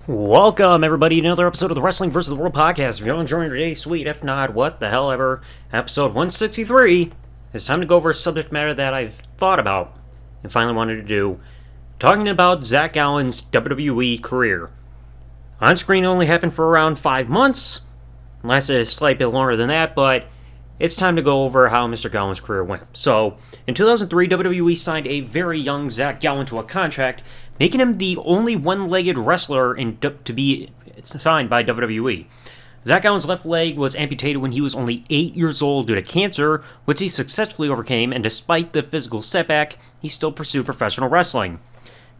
Welcome, everybody, to another episode of the Wrestling vs. the World podcast. If you're enjoying today, sweet. If not, what the hell ever. Episode 163. It's time to go over a subject matter that I've thought about and finally wanted to do. Talking about Zach Gowen's WWE career. On screen only happened for around 5 months. Lasted a slight bit longer than that, but it's time to go over how Mr. Gowen's career went. So, in 2003, WWE signed a very young Zach Gowen to a contract, making him the only one-legged wrestler to be signed by WWE. Zach Gowen's left leg was amputated when he was only 8 years old due to cancer, which he successfully overcame, and despite the physical setback, he still pursued professional wrestling.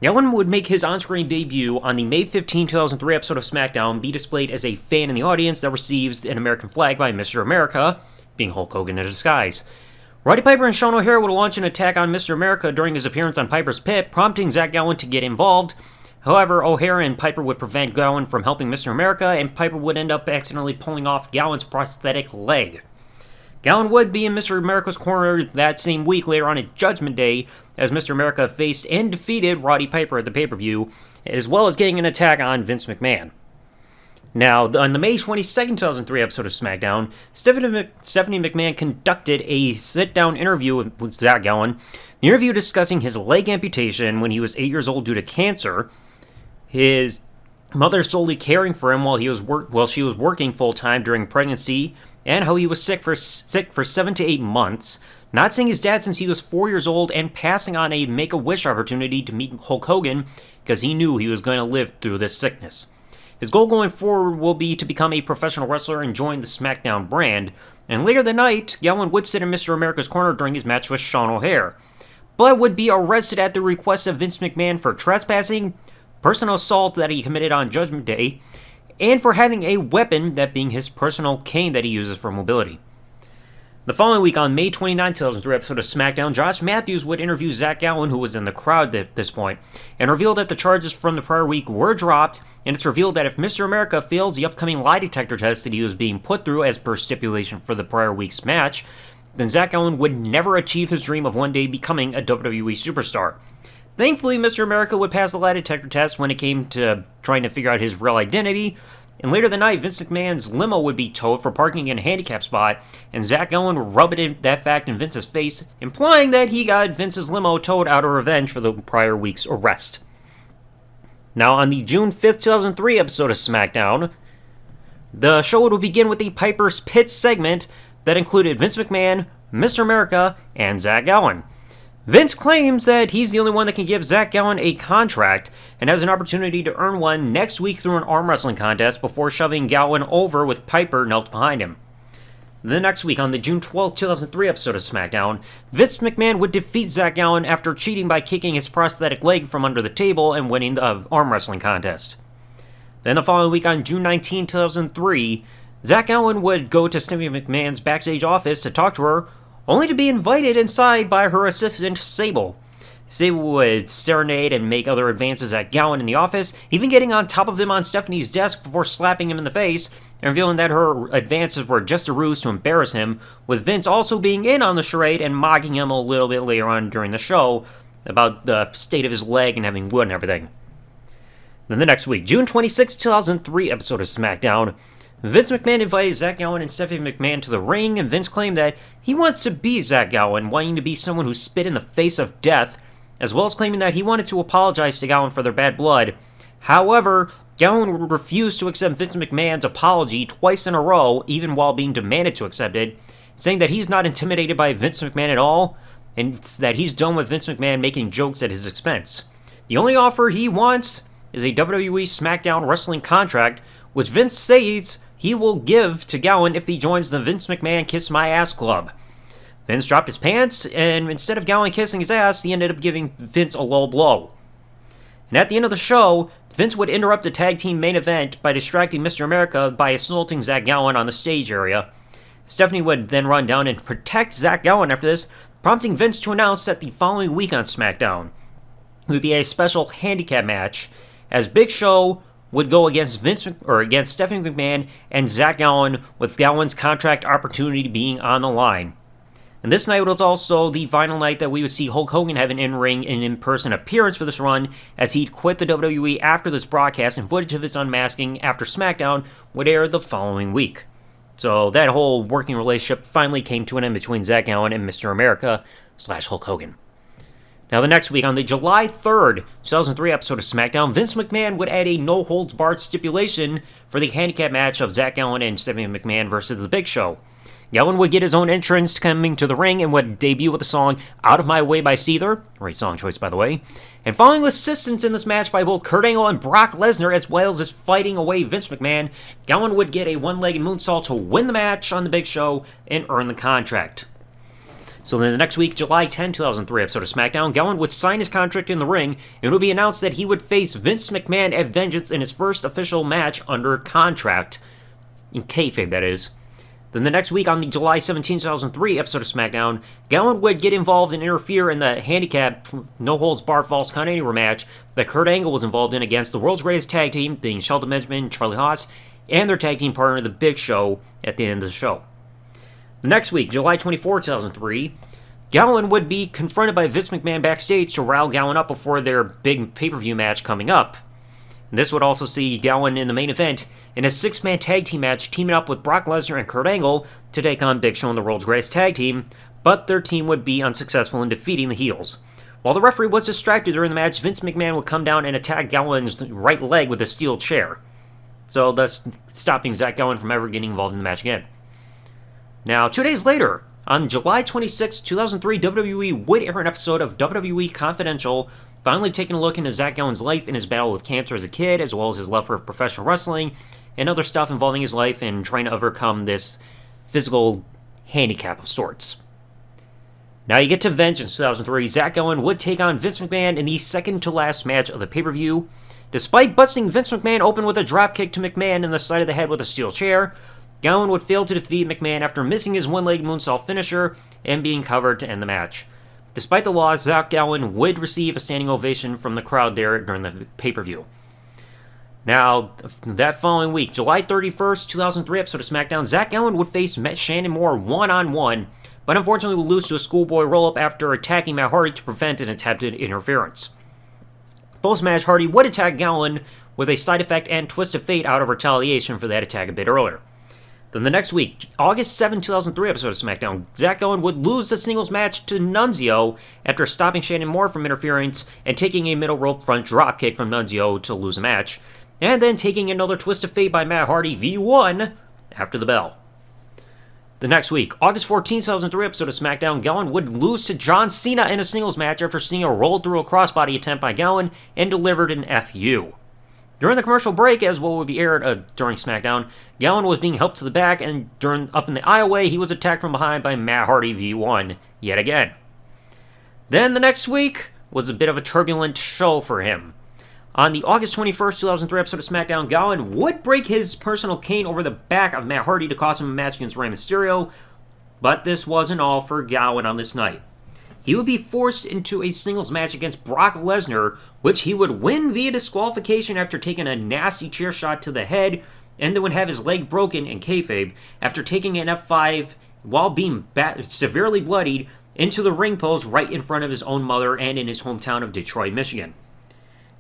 Gowen would make his on-screen debut on the May 15, 2003 episode of SmackDown, be displayed as a fan in the audience that receives an American flag by Mr. America, being Hulk Hogan in disguise. Roddy Piper and Sean O'Haire would launch an attack on Mr. America during his appearance on Piper's Pit, prompting Zach Gowen to get involved. However, O'Haire and Piper would prevent Gowen from helping Mr. America, and Piper would end up accidentally pulling off Gowen's prosthetic leg. Gowen would be in Mr. America's corner that same week later on at Judgment Day, as Mr. America faced and defeated Roddy Piper at the pay-per-view, as well as getting an attack on Vince McMahon. Now, on the May 22, 2003 episode of SmackDown, Stephanie McMahon conducted a sit-down interview with Zach Gowen. The interview discussing his leg amputation when he was 8 years old due to cancer, his mother solely caring for him while she was working full-time during pregnancy, and how he was sick for 7 to 8 months, not seeing his dad since he was 4 years old, and passing on a Make-A-Wish opportunity to meet Hulk Hogan because he knew he was going to live through this sickness. His goal going forward will be to become a professional wrestler and join the SmackDown brand, and later that night, Gowen would sit in Mr. America's corner during his match with Sean O'Haire, but would be arrested at the request of Vince McMahon for trespassing, personal assault that he committed on Judgment Day, and for having a weapon, that being his personal cane that he uses for mobility. The following week, on May 29, 2003 episode of SmackDown, Josh Matthews would interview Zach Gowen, who was in the crowd at this point, and reveal that the charges from the prior week were dropped, and it's revealed that if Mr. America fails the upcoming lie detector test that he was being put through as per stipulation for the prior week's match, then Zach Gowen would never achieve his dream of one day becoming a WWE superstar. Thankfully, Mr. America would pass the lie detector test when it came to trying to figure out his real identity, and later that night, Vince McMahon's limo would be towed for parking in a handicap spot, and Zach Gowen would rub that fact in Vince's face, implying that he got Vince's limo towed out of revenge for the prior week's arrest. Now, on the June 5th, 2003 episode of SmackDown, the show would begin with the Piper's Pit segment that included Vince McMahon, Mr. America, and Zach Gowen. Vince claims that he's the only one that can give Zach Gowen a contract and has an opportunity to earn one next week through an arm wrestling contest before shoving Gowen over with Piper knelt behind him. The next week, on the June 12, 2003 episode of SmackDown, Vince McMahon would defeat Zach Gowen after cheating by kicking his prosthetic leg from under the table and winning the arm wrestling contest. Then the following week, on June 19, 2003, Zach Gowen would go to Stephanie McMahon's backstage office to talk to her, only to be invited inside by her assistant, Sable. Sable would serenade and make other advances at Gowen in the office, even getting on top of him on Stephanie's desk before slapping him in the face, and revealing that her advances were just a ruse to embarrass him, with Vince also being in on the charade and mocking him a little bit later on during the show about the state of his leg and having wood and everything. Then the next week, June 26, 2003 episode of SmackDown, Vince McMahon invited Zach Gowen and Stephanie McMahon to the ring, and Vince claimed that he wants to be Zach Gowen, wanting to be someone who spit in the face of death, as well as claiming that he wanted to apologize to Gowen for their bad blood. However, Gowen would refuse to accept Vince McMahon's apology twice in a row, even while being demanded to accept it, saying that he's not intimidated by Vince McMahon at all, and that he's done with Vince McMahon making jokes at his expense. The only offer he wants is a WWE SmackDown wrestling contract, which Vince says he will give to Gowen if he joins the Vince McMahon Kiss My Ass Club. Vince dropped his pants, and instead of Gowen kissing his ass, he ended up giving Vince a low blow. And at the end of the show, Vince would interrupt the tag team main event by distracting Mr. America by assaulting Zach Gowen on the stage area. Stephanie would then run down and protect Zach Gowen after this, prompting Vince to announce that the following week on SmackDown would be a special handicap match, as Big Show would go against against Stephanie McMahon and Zach Gowen, with Gowen's contract opportunity being on the line. And this night was also the final night that we would see Hulk Hogan have an in-ring and in-person appearance for this run, as he'd quit the WWE after this broadcast, and footage of his unmasking after SmackDown would air the following week. So that whole working relationship finally came to an end between Zach Gowen and Mr. America / Hulk Hogan. Now the next week, on the July 3rd, 2003 episode of SmackDown, Vince McMahon would add a no-holds-barred stipulation for the handicap match of Zach Gowen and Stephanie McMahon versus The Big Show. Gowen would get his own entrance coming to the ring and would debut with the song Out of My Way by Seether, great song choice by the way, and following assistance in this match by both Kurt Angle and Brock Lesnar, as well as fighting away Vince McMahon, Gowen would get a one-legged moonsault to win the match on The Big Show and earn the contract. So then the next week, July 10, 2003 episode of SmackDown, Gowen would sign his contract in the ring, and it would be announced that he would face Vince McMahon at Vengeance in his first official match under contract, in kayfabe that is. Then the next week, on the July 17, 2003 episode of SmackDown, Gowen would get involved and interfere in the handicap no-holds-barred false count anywhere match that Kurt Angle was involved in against the world's greatest tag team, being Shelton Benjamin, Charlie Haas, and their tag team partner, The Big Show, at the end of the show. The next week, July 24, 2003, Gowen would be confronted by Vince McMahon backstage to rile Gowen up before their big pay-per-view match coming up. And this would also see Gowen in the main event in a six-man tag team match, teaming up with Brock Lesnar and Kurt Angle to take on Big Show and the world's greatest tag team, but their team would be unsuccessful in defeating the heels. While the referee was distracted during the match, Vince McMahon would come down and attack Gowen's right leg with a steel chair, so thus stopping Zach Gowen from ever getting involved in the match again. Now, 2 days later, on July 26, 2003, WWE would air an episode of WWE Confidential, finally taking a look into Zach Gowen's life and his battle with cancer as a kid, as well as his love for professional wrestling, and other stuff involving his life and trying to overcome this physical handicap of sorts. Now you get to Vengeance 2003. Zach Gowen would take on Vince McMahon in the second-to-last match of the pay-per-view. Despite busting Vince McMahon open with a dropkick to McMahon in the side of the head with a steel chair, Gowen would fail to defeat McMahon after missing his one-leg moonsault finisher and being covered to end the match. Despite the loss, Zach Gowen would receive a standing ovation from the crowd there during the pay-per-view. Now, that following week, July 31st, 2003 episode of SmackDown, Zach Gowen would face Shannon Moore one-on-one, but unfortunately would lose to a schoolboy roll-up after attacking Matt Hardy to prevent an attempted interference. Post-match, Hardy would attack Gowen with a side effect and twist of fate out of retaliation for that attack a bit earlier. Then the next week, August 7, 2003 episode of SmackDown, Zach Gowen would lose the singles match to Nunzio after stopping Shannon Moore from interference and taking a middle rope front dropkick from Nunzio to lose the match, and then taking another twist of fate by Matt Hardy V1 after the bell. The next week, August 14, 2003 episode of SmackDown, Gowen would lose to John Cena in a singles match after Cena rolled through a crossbody attempt by Gowen and delivered an FU. During the commercial break, as what would be aired during SmackDown, Gowen was being helped to the back, and up in the aisleway, he was attacked from behind by Matt Hardy V1 yet again. Then the next week was a bit of a turbulent show for him. On the August 21st, 2003 episode of SmackDown, Gowen would break his personal cane over the back of Matt Hardy to cost him a match against Rey Mysterio, but this wasn't all for Gowen on this night. He would be forced into a singles match against Brock Lesnar, which he would win via disqualification after taking a nasty chair shot to the head, and then would have his leg broken in kayfabe after taking an F5 while being severely bloodied into the ring post right in front of his own mother and in his hometown of Detroit, Michigan.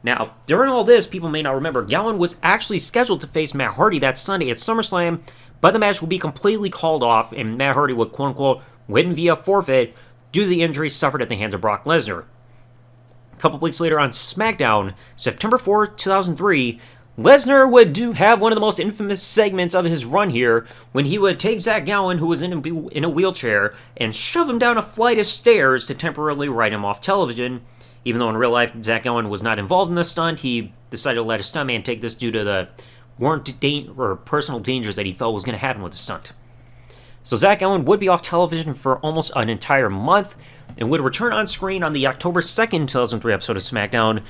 Now, during all this, people may not remember, Gowen was actually scheduled to face Matt Hardy that Sunday at SummerSlam, but the match would be completely called off, and Matt Hardy would quote-unquote win via forfeit due to the injuries suffered at the hands of Brock Lesnar. A couple weeks later on SmackDown, September 4, 2003, Lesnar would have one of the most infamous segments of his run here when he would take Zach Gowen, who was in a wheelchair, and shove him down a flight of stairs to temporarily write him off television. Even though in real life Zach Gowen was not involved in the stunt, he decided to let a stuntman take this due to the personal dangers that he felt was going to happen with the stunt. So Zach Gowen would be off television for almost an entire month and would return on screen on the October 2nd, 2003 episode of SmackDown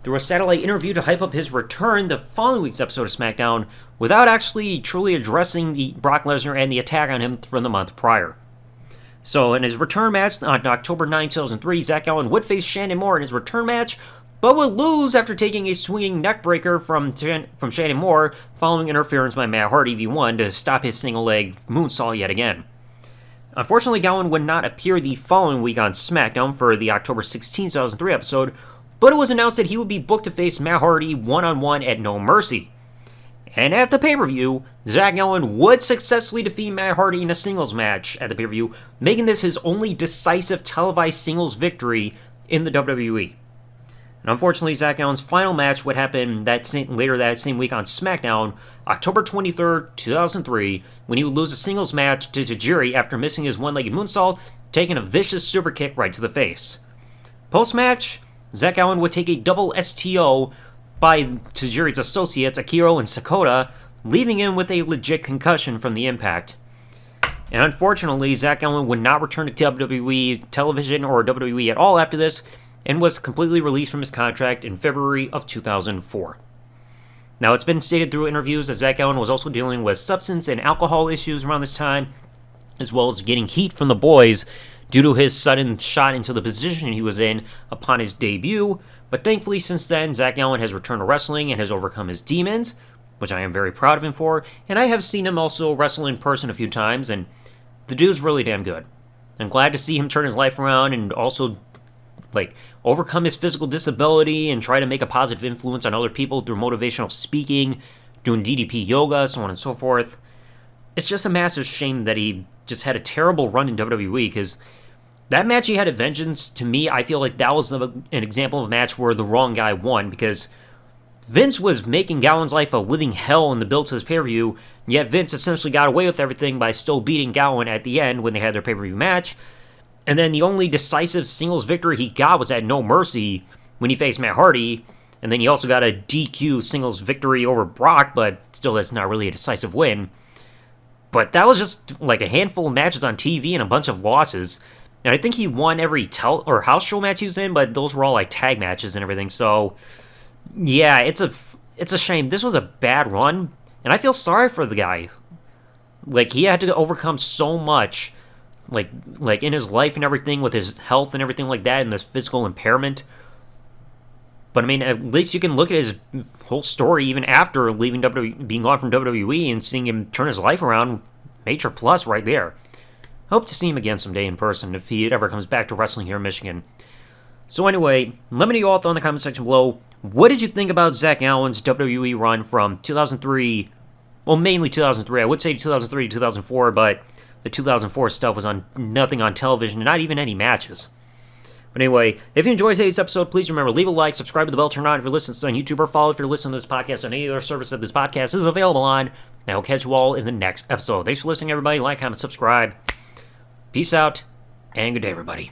through a satellite interview to hype up his return the following week's episode of SmackDown without actually truly addressing the Brock Lesnar and the attack on him from the month prior. So in his return match on October 9, 2003, Zach Gowen would face Shannon Moore in his return match, but would lose after taking a swinging neckbreaker from Shannon Moore following interference by Matt Hardy V1 to stop his single leg moonsault yet again. Unfortunately, Gowen would not appear the following week on SmackDown for the October 16, 2003 episode, but it was announced that he would be booked to face Matt Hardy one-on-one at No Mercy. And at the pay-per-view, Zach Gowen would successfully defeat Matt Hardy in a singles match at the pay-per-view, making this his only decisive televised singles victory in the WWE. And unfortunately, Zach Gowen's final match would happen later that same week on SmackDown, October 23rd, 2003, when he would lose a singles match to Tajiri after missing his one-legged moonsault, taking a vicious super kick right to the face. Post-match, Zach Gowen would take a double STO by Tajiri's associates Akira and Sakota, leaving him with a legit concussion from the impact. And unfortunately, Zach Gowen would not return to WWE television or WWE at all after this, and was completely released from his contract in February of 2004. Now, it's been stated through interviews that Zach Gowen was also dealing with substance and alcohol issues around this time, as well as getting heat from the boys due to his sudden shot into the position he was in upon his debut, but thankfully since then, Zach Gowen has returned to wrestling and has overcome his demons, which I am very proud of him for, and I have seen him also wrestle in person a few times, and the dude's really damn good. I'm glad to see him turn his life around and also overcome his physical disability and try to make a positive influence on other people through motivational speaking, doing DDP yoga, so on and so forth. It's just a massive shame that he just had a terrible run in WWE, because that match he had at Vengeance, to me, I feel like that was an example of a match where the wrong guy won, because Vince was making Gowen's life a living hell in the build to this pay-per-view, yet Vince essentially got away with everything by still beating Gowen at the end when they had their pay-per-view match. And then the only decisive singles victory he got was at No Mercy when he faced Matt Hardy. And then he also got a DQ singles victory over Brock, but still that's not really a decisive win. But that was just like a handful of matches on TV and a bunch of losses. And I think he won every house show match he was in, but those were all like tag matches and everything. So yeah, it's a shame. This was a bad run, and I feel sorry for the guy. Like, he had to overcome so much, like in his life and everything, with his health and everything like that, and this physical impairment. But I mean, at least you can look at his whole story even after leaving being gone from WWE and seeing him turn his life around. Major plus right there. Hope to see him again someday in person if he ever comes back to wrestling here in Michigan. So anyway, let me know your thoughts in the comment section below. What did you think about Zach Gowen's WWE run from 2003? Well, mainly 2003. I would say 2003 to 2004, but the 2004 stuff was on nothing on television, not even any matches. But anyway, if you enjoyed today's episode, please remember, leave a like, subscribe to the bell, turn on if you're listening to this on YouTube, or follow if you're listening to this podcast on any other service that this podcast is available on. And I'll catch you all in the next episode. Thanks for listening, everybody. Like, comment, subscribe. Peace out, and good day, everybody.